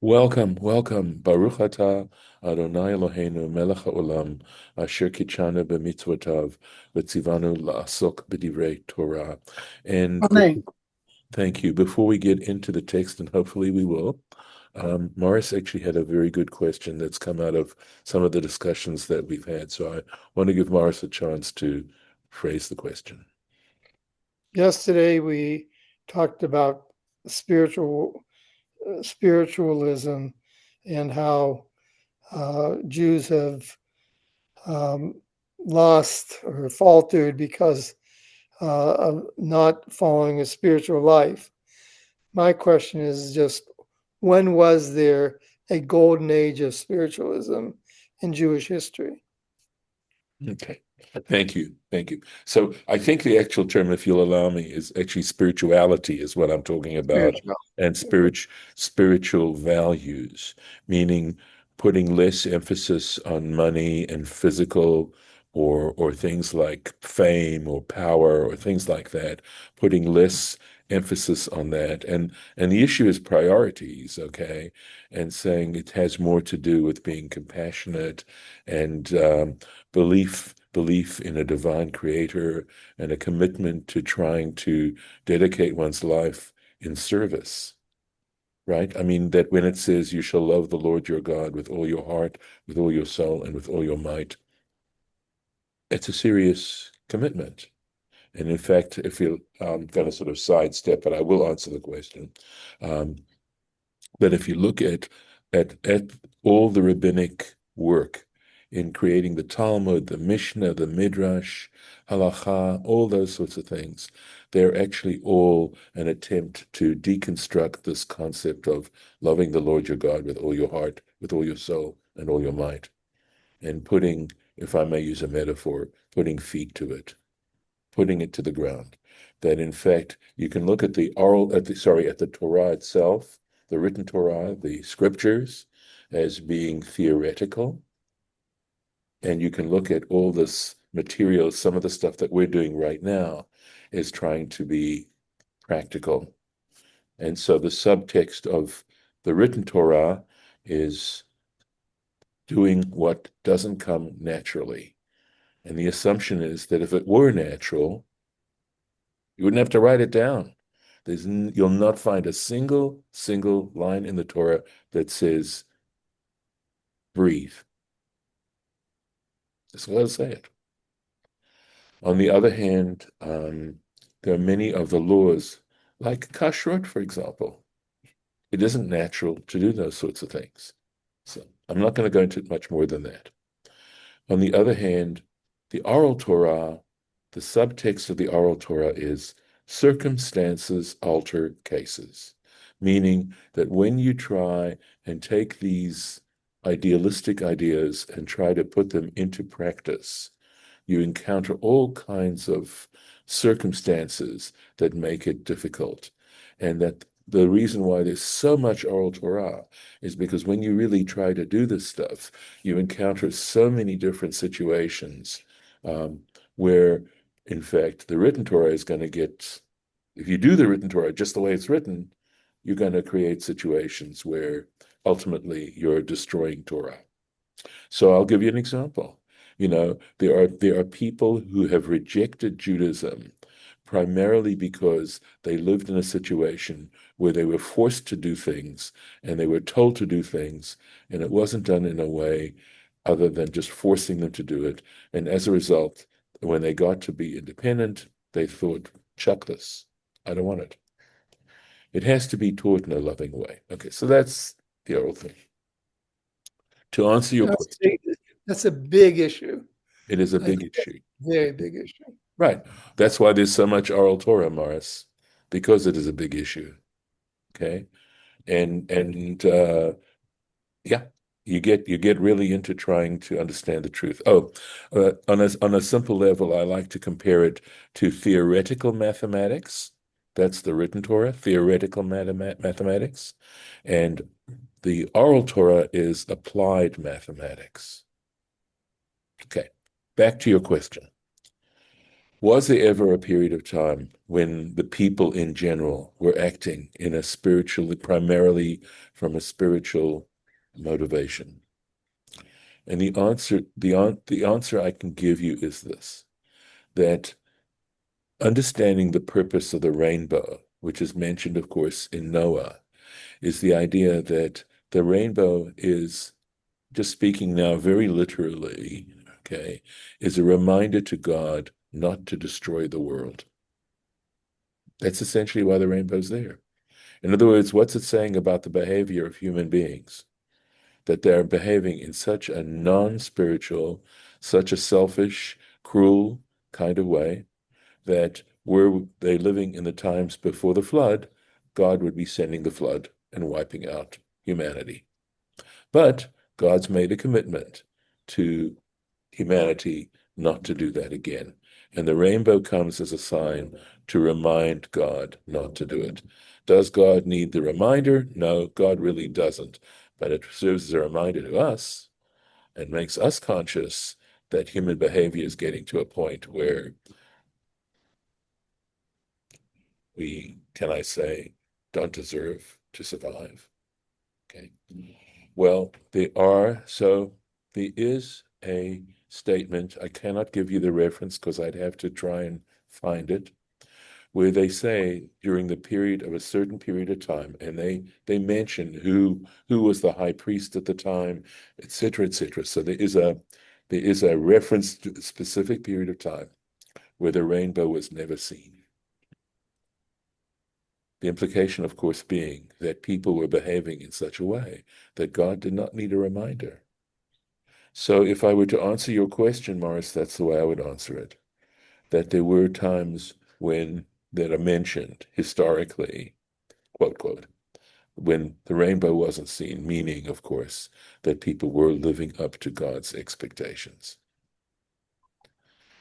Welcome. Baruch atah Adonai Eloheinu melech haolam asher kitshanu b'mitzvotav v'tzivanu la'asok b'divrei Torah. And Amen. thank you. Before we get into the text, and hopefully we will, Morris actually had a very good question that's come out of some of the discussions that we've had. So I want to give Morris a chance to phrase the question. Yesterday we talked about spiritualism and how Jews have um, lost or faltered because of not following a spiritual life. My question is just when was there a golden age of spiritualism in Jewish history? Okay. Thank you. Thank you. So I think the actual term, if you'll allow me, is actually spirituality is what I'm talking about, Spiritual. and spiritual values, meaning putting less emphasis on money and physical or things like fame or power or things like that, putting less emphasis on that. And the issue is priorities, okay? And saying it has more to do with being compassionate and belief in a divine creator and a commitment to trying to dedicate one's life in service, right? I mean, that when it says you shall love the Lord your God with all your heart, with all your soul, and with all your might, it's a serious commitment. And in fact, if you're going to sort of sidestep, but I will answer the question. Um, But if you look at all the rabbinic work in creating the Talmud, the Mishnah, the Midrash, Halacha, all those sorts of things, they're actually all an attempt to deconstruct this concept of loving the Lord your God with all your heart, with all your soul, and all your might, and putting, if I may use a metaphor, putting feet to it, putting it to the ground. That in fact you can look at at the Torah itself, the written Torah, the scriptures, as being theoretical, and you can look at all this material. Some of the stuff that we're doing right now is trying to be practical, and so the subtext of the written Torah is doing what doesn't come naturally. And the assumption is that if it were natural, you wouldn't have to write it down. You'll not find a single line in the Torah that says breathe. Just let us say it. On the other hand, there are many of the laws, like kashrut, for example. It isn't natural to do those sorts of things. So I'm not going to go into much more than that. On the other hand, the oral Torah, the subtext of the oral Torah is circumstances alter cases, meaning that when you try and take these idealistic ideas and try to put them into practice, you encounter all kinds of circumstances that make it difficult. And that the reason why there's so much oral Torah is because when you really try to do this stuff, you encounter so many different situations where, in fact, the written Torah is going to get, if you do the written Torah just the way it's written, you're going to create situations where ultimately you're destroying Torah. So I'll give you an example. There are people who have rejected Judaism primarily because they lived in a situation where they were forced to do things and they were told to do things, and it wasn't done in a way other than just forcing them to do it. And as a result, when they got to be independent, they thought, chuck this. I don't want it. It has to be taught in a loving way. Okay, so that's the oral thing. To answer your That's question, big. That's a big issue. it is a Like big issue. very big issue. Right. That's why there's so much oral Torah, Morris, because it is a big issue. Okay. And yeah, you get really into trying to understand the truth. Oh, on a simple level, I like to compare it to theoretical mathematics. That's the written Torah, theoretical mathematics, and the oral Torah is applied mathematics. Okay. Back to your question. Was there ever a period of time when the people in general were acting in a spiritually, primarily from a spiritual motivation? And the answer I can give you is this, that understanding the purpose of the rainbow, which is mentioned, of course, in Noah, is the idea that the rainbow is, just speaking now very literally, okay, is a reminder to God not to destroy the world. That's essentially why the rainbow's there. In other words, what's it saying about the behavior of human beings? That they're behaving in such a non-spiritual, such a selfish, cruel kind of way that were they living in the times before the flood, God would be sending the flood and wiping out humanity. But God's made a commitment to humanity not to do that again. And the rainbow comes as a sign to remind God not to do it. Does God need the reminder? No, God really doesn't. But it serves as a reminder to us and makes us conscious that human behavior is getting to a point where we, can I say, don't deserve to survive. Okay. Well, there is a statement. I cannot give you the reference because I'd have to try and find it, where they say during the period of a certain period of time, and they mention who was the high priest at the time, et cetera, et cetera. So there is a reference to a specific period of time where the rainbow was never seen. The implication, of course, being that people were behaving in such a way that God did not need a reminder. So if I were to answer your question, Morris, that's the way I would answer it. That there were times when that are mentioned historically, quote, quote, when the rainbow wasn't seen, meaning, of course, that people were living up to God's expectations.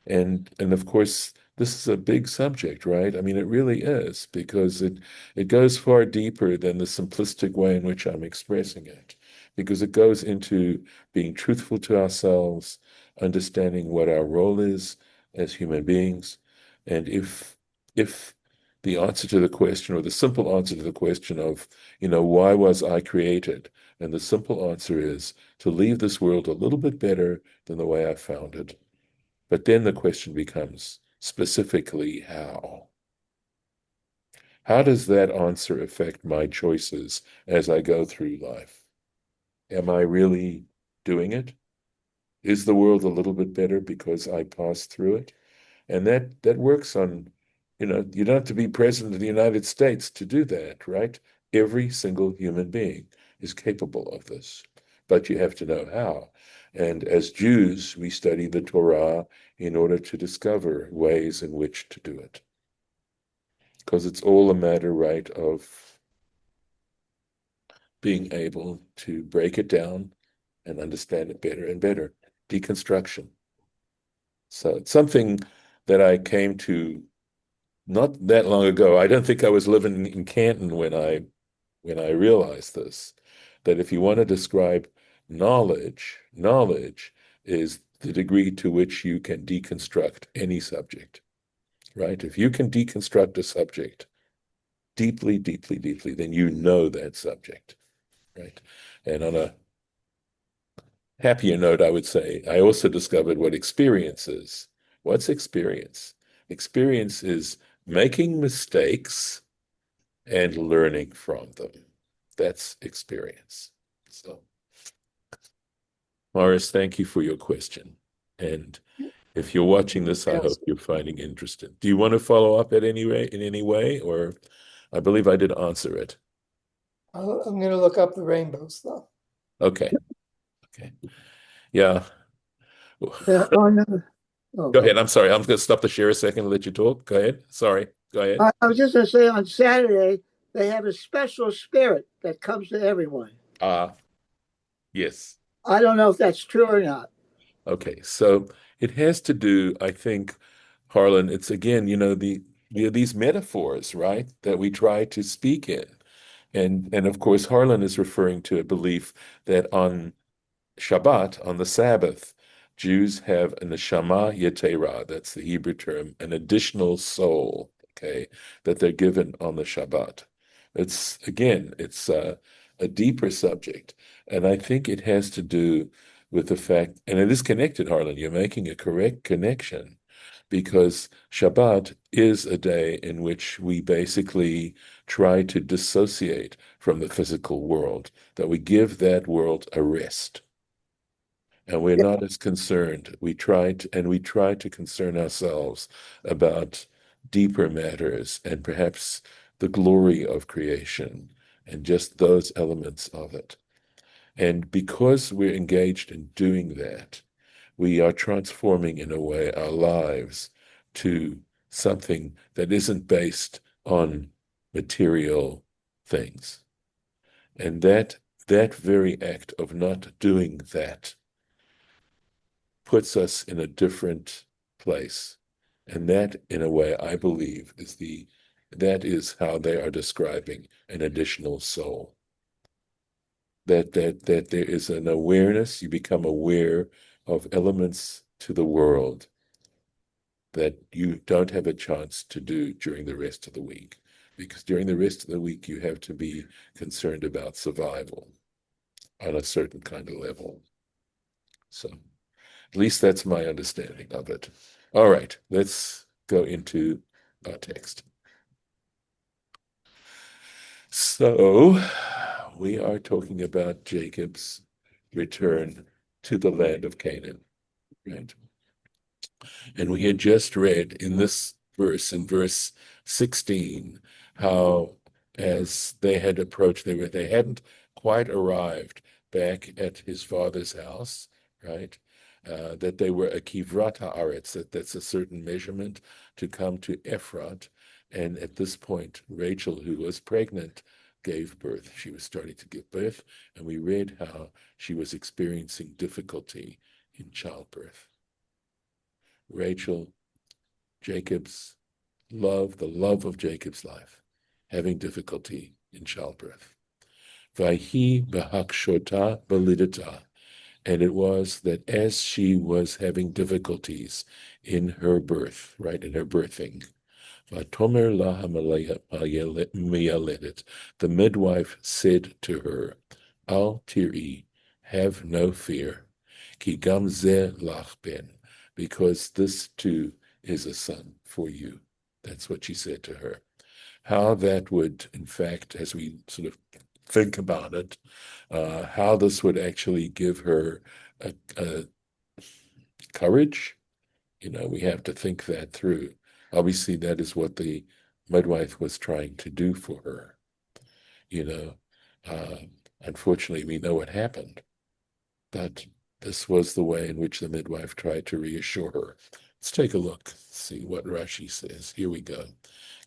And of course, this is a big subject, right? I mean, it really is, because it goes far deeper than the simplistic way in which I'm expressing it, because it goes into being truthful to ourselves, understanding what our role is as human beings, and if the answer to the question, or the simple answer to the question of, why was I created? And the simple answer is to leave this world a little bit better than the way I found it. But then the question becomes specifically how? How does that answer affect my choices as I go through life? Am I really doing it? Is the world a little bit better because I passed through it? And that works on, you don't have to be president of the United States to do that, right? Every single human being is capable of this, but you have to know how. And as Jews, we study the Torah in order to discover ways in which to do it. Because it's all a matter, right, of being able to break it down and understand it better and better. Deconstruction. So it's something that I came to not that long ago. I don't think I was living in Canton when I realized this, that if you want to describe knowledge, knowledge is the degree to which you can deconstruct any subject, right? If you can deconstruct a subject deeply, deeply, deeply, then you know that subject, right? And on a happier note, I would say, I also discovered what experience is. What's experience? Experience is making mistakes and learning from them. That's experience. So, Morris, thank you for your question. And if you're watching this, I hope Yes. you're finding interesting. Do you want to follow up at any way, in any way, or I believe I did answer it. I'm going to look up the rainbows though. Okay. Okay. Yeah. Yeah, oh, no. Oh, Go ahead. I'm sorry. I'm going to stop the share a second and let you talk. Go ahead. Sorry. Go ahead. I was just going to say on Saturday, they have a special spirit that comes to everyone. Yes. I don't know if that's true or not. Okay. So it has to do, I think, Harlan, it's again, these metaphors, right, that we try to speak in. And of course, Harlan is referring to a belief that on Shabbat, on the Sabbath, Jews have a neshama yetera, that's the Hebrew term, an additional soul, okay, that they're given on the Shabbat. It's a deeper subject, and I think it has to do with the fact, and it is connected, Harlan, you're making a correct connection, because Shabbat is a day in which we basically try to dissociate from the physical world, that we give that world a rest. And we're Yeah. not as concerned. We try to concern ourselves about deeper matters and perhaps the glory of creation and just those elements of it. And because we're engaged in doing that, we are transforming in a way our lives to something that isn't based on material things. And that very act of not doing that puts us in a different place. And that, in a way, I believe that is how they are describing an additional soul. That there is an awareness, you become aware of elements to the world that you don't have a chance to do during the rest of the week. Because during the rest of the week, you have to be concerned about survival on a certain kind of level. So at least that's my understanding of it. All right, let's go into our text. So we are talking about Jacob's return to the land of Canaan, right? And we had just read in this verse, in verse 16, how as they had approached, they hadn't quite arrived back at his father's house, right? That they were a kivrat haaretz, that's a certain measurement to come to Ephrat. And at this point, Rachel, who was pregnant, gave birth. She was starting to give birth, and we read how she was experiencing difficulty in childbirth. Rachel, Jacob's love, the love of Jacob's life, having difficulty in childbirth. Vayhi b'hakshota b'lidata. And it was that as she was having difficulties in her birth, right, in her birthing, Vatomer laha miyaledet, the midwife said to her, Al tiri, have no fear, ki gam ze lach ben, because this too is a son for you. That's what she said to her. How that would, in fact, as we sort of think about it, how this would actually give her a courage. We have to think that through. Obviously, that is what the midwife was trying to do for her. You know, uh, Unfortunately, we know what happened, but this was the way in which the midwife tried to reassure her. Let's take a look, see what Rashi says. Here we go.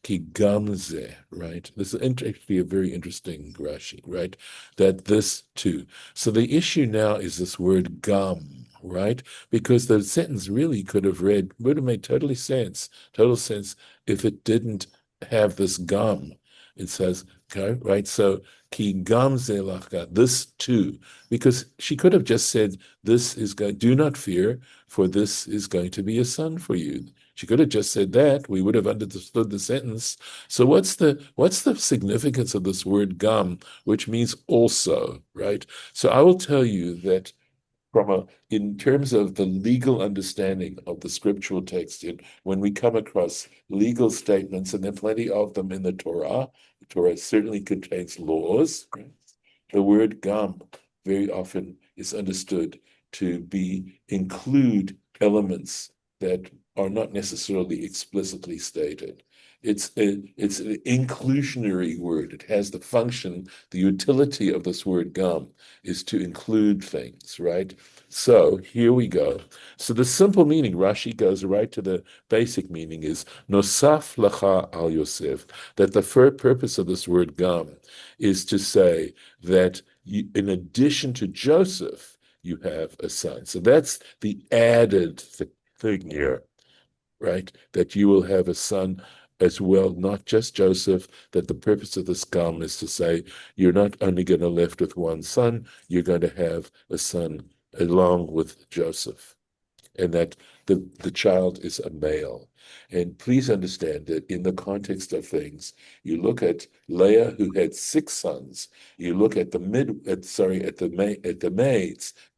Ki gamze, right? This is actually a very interesting Rashi, right? That this too. So the issue now is this word gam, right? Because the sentence really would have made total sense if it didn't have this gam. It says, okay, right? So ki gamze lachka, this too, because she could have just said, do not fear, for this is going to be a son for you. She could have just said that. We would have understood the sentence. So what's the significance of this word gam, which means also, right? So I will tell you that in terms of the legal understanding of the scriptural text, when we come across legal statements, and there are plenty of them in the Torah certainly contains laws. Right? The word gam very often is understood to include elements that are not necessarily explicitly stated. It's an inclusionary word. It has the function, the utility of this word gam is to include things, right? So here we go. So the simple meaning, Rashi goes right to the basic meaning, is nosaf lacha al Yosef, that the purpose of this word gam is to say that in addition to Joseph, you have a son. So that's the added thing here, right? That you will have a son as well, not just Joseph, that the purpose of this gam is to say you're not only going to left with one son, you're going to have a son along with Joseph. and that the child is a male. And please understand that in the context of things, you look at Leah, who had 6 sons. You look at the maids,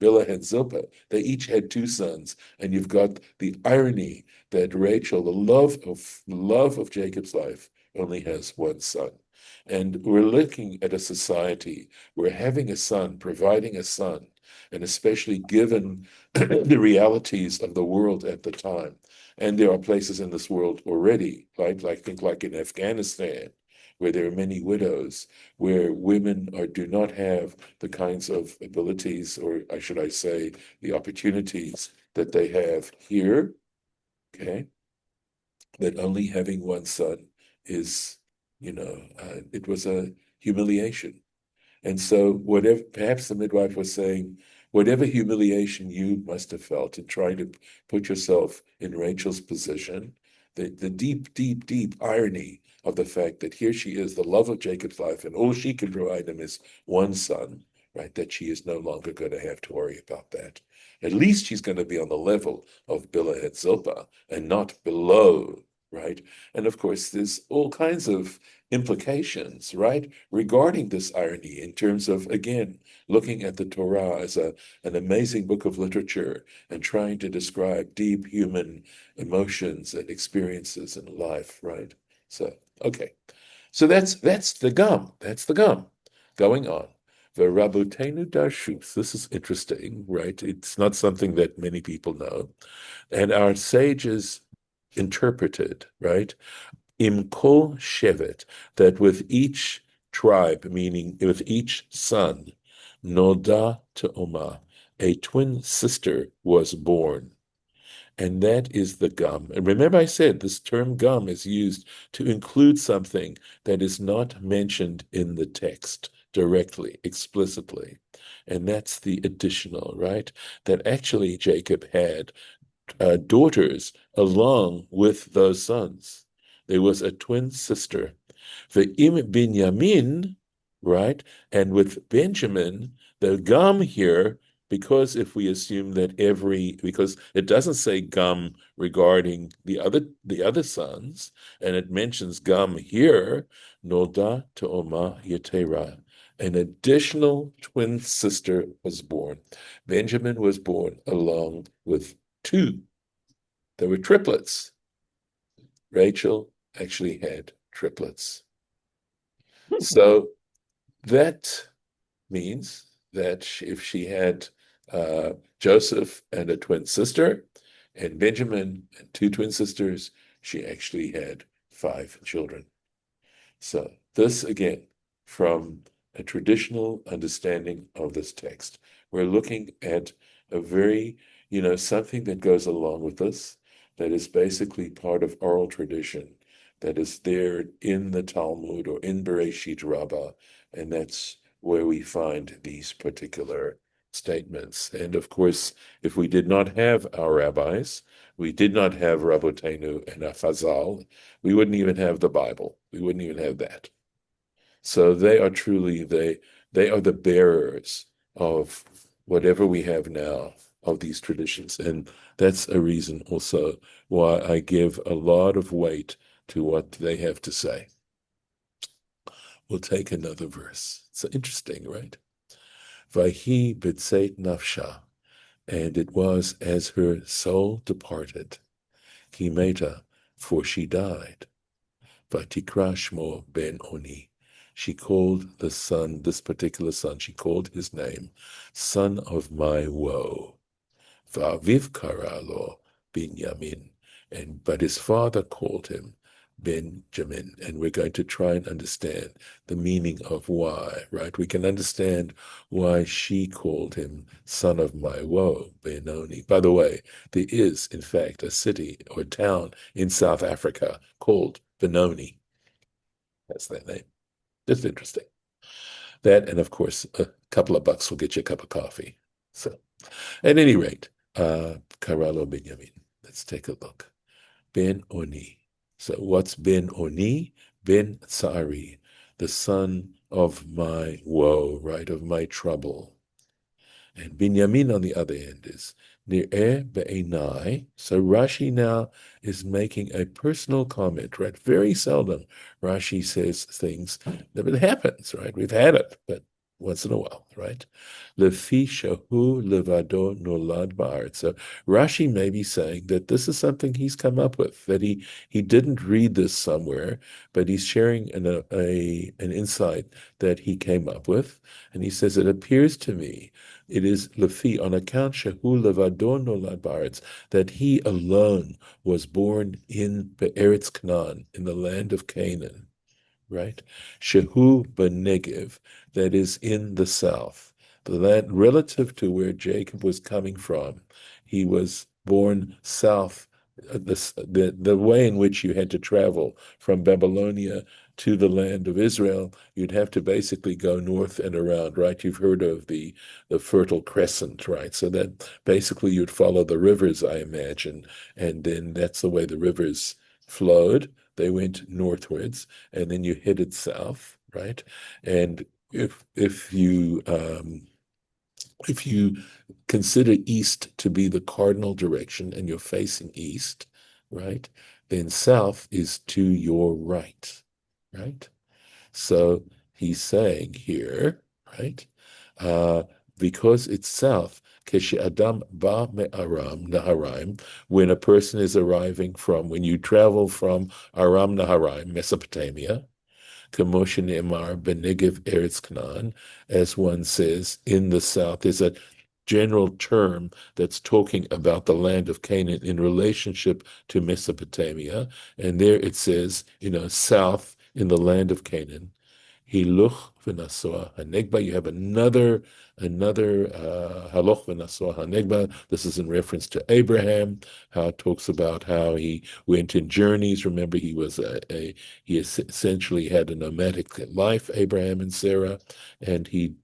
Bilhah and Zilpah. They each had 2 sons, and you've got the irony that Rachel, the love of Jacob's life, only has 1 son. And we're looking at a society where having a son, providing a son, and especially given the realities of the world at the time. And there are places in this world already, like in Afghanistan, where there are many widows, where women do not have the kinds of abilities, or should I say, the opportunities that they have here. Okay, that only having 1 son is, it was a humiliation. And so, whatever, perhaps the midwife was saying, whatever humiliation you must have felt in trying to put yourself in Rachel's position, the deep, deep, deep irony of the fact that here she is, the love of Jacob's life, and all she can provide him is 1 son, right? That she is no longer going to have to worry about that. At least she's going to be on the level of Bilhah and Zilpah and not below, right? And of course, there's all kinds of implications, right, regarding this irony in terms of, again, looking at the Torah as an amazing book of literature and trying to describe deep human emotions and experiences in life, right? So, okay. So that's the gum. That's the gum going on. The Rabotenu Darshus. This is interesting, right? It's not something that many people know. And our sages interpreted, right? Imkol Shevet, that with each tribe, meaning with each son, Noda Te'oma, a twin sister was born. And that is the gum. And remember, I said this term gum is used to include something that is not mentioned in the text directly, explicitly. And that's the additional, right? That actually Jacob had daughters along with those sons. There was a twin sister. Ve'im Binyamin, right? And with Benjamin, the gum here, because if we assume that because it doesn't say gum regarding the other sons, and it mentions gum here, Noda Te'oma Yetera. An additional twin sister was born. Benjamin was born along with 2. There were triplets. Rachel actually had triplets. So that means that if she had Joseph and a twin sister, and Benjamin and 2 twin sisters, she actually had 5 children. So this again, from a traditional understanding of this text, we're looking at a very, something that goes along with this, that is basically part of oral tradition, that is there in the Talmud or in Bereshit Rabbah, and that's where we find these particular statements. And of course, if we did not have our rabbis, we did not have Rabotenu and Chazal, we wouldn't even have the Bible. We wouldn't even have that. So they are truly, they are the bearers of whatever we have now of these traditions. And that's a reason also why I give a lot of weight to what they have to say. We'll take another verse. It's interesting, right? Vayhi b'tzeit nafsha, and it was as her soul departed, ki meta, for she died. Vatikra shmo ben Oni. She called the son, this particular son, she called his name, son of my woe. Va'aviv kara lo Binyamin. But his father called him Benjamin. And we're going to try and understand the meaning of why, right? We can understand why she called him son of my woe, Benoni. By the way, there is, in fact, a city or town in South Africa called Benoni. That's their name. Just interesting. That, and of course, a couple of bucks will get you a cup of coffee. So, at any rate, Karalo Benjamin. Let's take a look. Ben Oni. So, what's Ben Oni? Ben Tsari, the son of my woe, right, of my trouble. And Binyamin, on the other hand, is Nir'eh be'enai. So Rashi now is making a personal comment, right? Very seldom Rashi says things that it happens, right? We've had it, but once in a while, right? Lefi shahu levado nolad ba'aretz. So Rashi may be saying that this is something he's come up with, that he didn't read this somewhere, but he's sharing an insight that he came up with. And he says, it appears to me, it is lefi, on account shehu levado nolad ba'aretz, that he alone was born in Be'eretz Canaan, in the land of Canaan, right? Shehu B'Negev, that is in the south. The land relative to where Jacob was coming from, he was born south. The way in which you had to travel from Babylonia to the land of Israel, you'd have to basically go north and around, right? You've heard of the Fertile Crescent, right? So that basically you'd follow the rivers, I imagine, and then that's the way the rivers flowed. They went northwards, and then you headed south, right? And if you consider east to be the cardinal direction and you're facing east, right, then south is to your right, right? So he's saying here, right, uh, because it's south, Keshe Adam ba me'aram Naharaim, when a person is arriving from, when you travel from Aram Naharaim, Mesopotamia, Kamosha Ne'emar Benegev Eretz Canaan, as one says in the south, is a general term that's talking about the land of Canaan in relationship to Mesopotamia. And there it says, south in the land of Canaan. Hiluch v'nasoah hanegba. You have another haloch v'nasoah hanegba. This is in reference to Abraham, how it talks about how he went in journeys. Remember, he essentially had a nomadic life, Abraham and Sarah, and he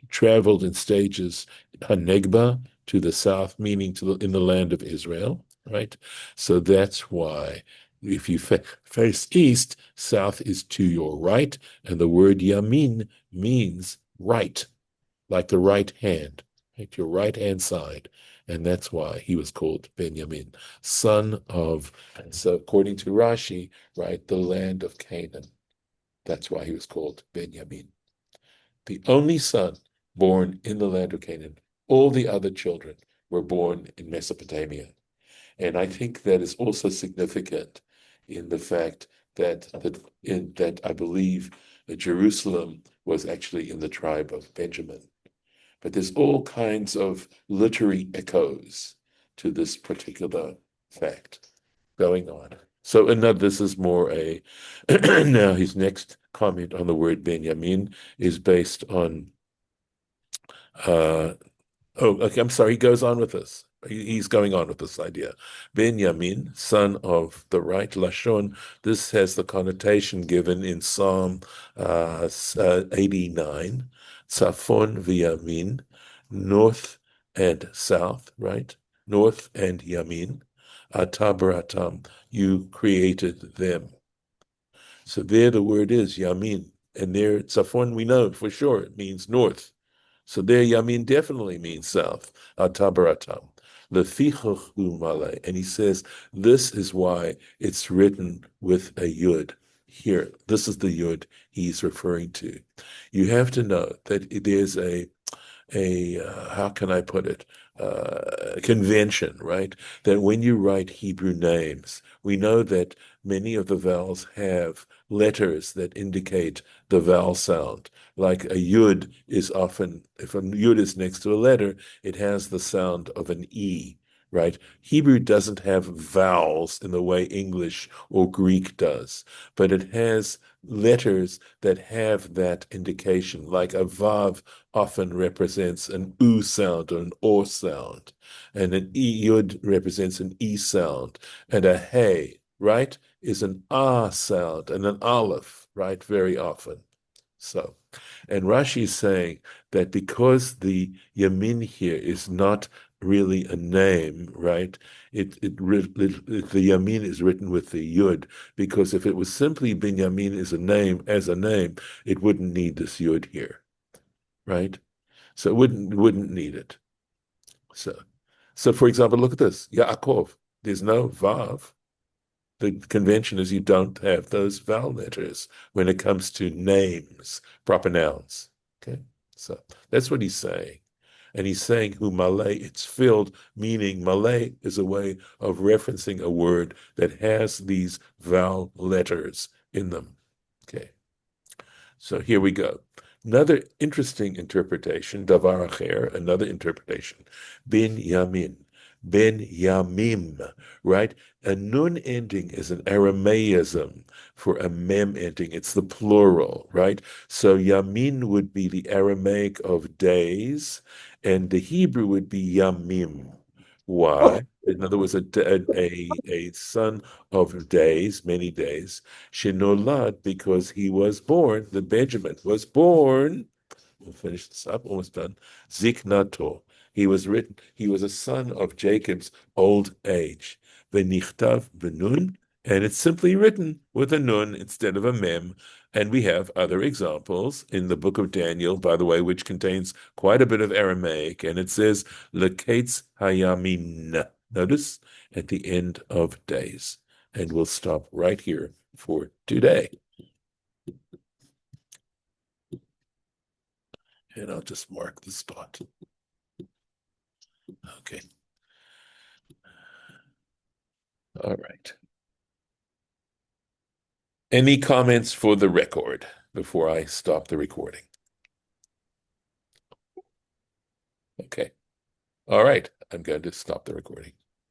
traveled in stages hanegba to the south, meaning in the land of Israel, right? So that's why if you face east, south is to your right, and the word yamin means right, like the right hand, right, your right hand side. And that's why he was called Benjamin, son of, so according to Rashi, right, the land of Canaan. That's why he was called Benjamin. The only son born in the land of Canaan. All the other children were born in Mesopotamia. And I think that is also significant in the fact that I believe that Jerusalem was actually in the tribe of Benjamin. But there's all kinds of literary echoes to this particular fact going on. So, this is more now his next comment on the word Benjamin is based on uh, oh, okay, I'm sorry. He goes on with this. He's going on with this idea. Benjamin, son of the right Lashon. This has the connotation given in Psalm 89. Tzafon v'yamin, north and south, right? North and yamin. Atabaratam, you created them. So there the word is yamin. And there, Tzafon, we know for sure it means north. So there, Yamin definitely means south. Atabaratam. Lefichachu male. And he says, this is why it's written with a yud. Here, this is the yud he's referring to. You have to know that there's how can I put it, convention, right? That when you write Hebrew names, we know that many of the vowels have letters that indicate the vowel sound. Like a yud is often, if a yud is next to a letter, it has the sound of an E, right? Hebrew doesn't have vowels in the way English or Greek does, but it has letters that have that indication, like a vav often represents an U sound or an O sound, and an E yud represents an E sound, and a Hey, right, is an Ah sound, and an Aleph, right, very often. So, and Rashi is saying that because the Yamin here is not really a name, right? The Yamin is written with the Yud, because if it was simply Binyamin as a name, it wouldn't need this Yud here, right? So it wouldn't need it. So for example, look at this. Yaakov. There's no Vav. The convention is you don't have those vowel letters when it comes to names, proper nouns. Okay, so that's what he's saying. And he's saying hu malay, it's filled, meaning malay is a way of referencing a word that has these vowel letters in them. Okay, so here we go. Another interesting interpretation, davar acher, another interpretation, bin yamin, ben yamim, right? A nun ending is an Aramaism for a mem ending. It's the plural, right? So yamin would be the Aramaic of days, and the Hebrew would be yamim. Why? In other words, a son of days, many days, Shinolad, because he was born, the Benjamin was born. We'll finish this up, almost done. Ziknato. He was a son of Jacob's old age. Venichtav benun, and it's simply written with a nun instead of a mem. And we have other examples in the book of Daniel, by the way, which contains quite a bit of Aramaic, and it says Leketz Hayamin. Notice at the end of days. And we'll stop right here for today. And I'll just mark the spot. Okay. All right. Any comments for the record before I stop the recording? Okay. All right. I'm going to stop the recording.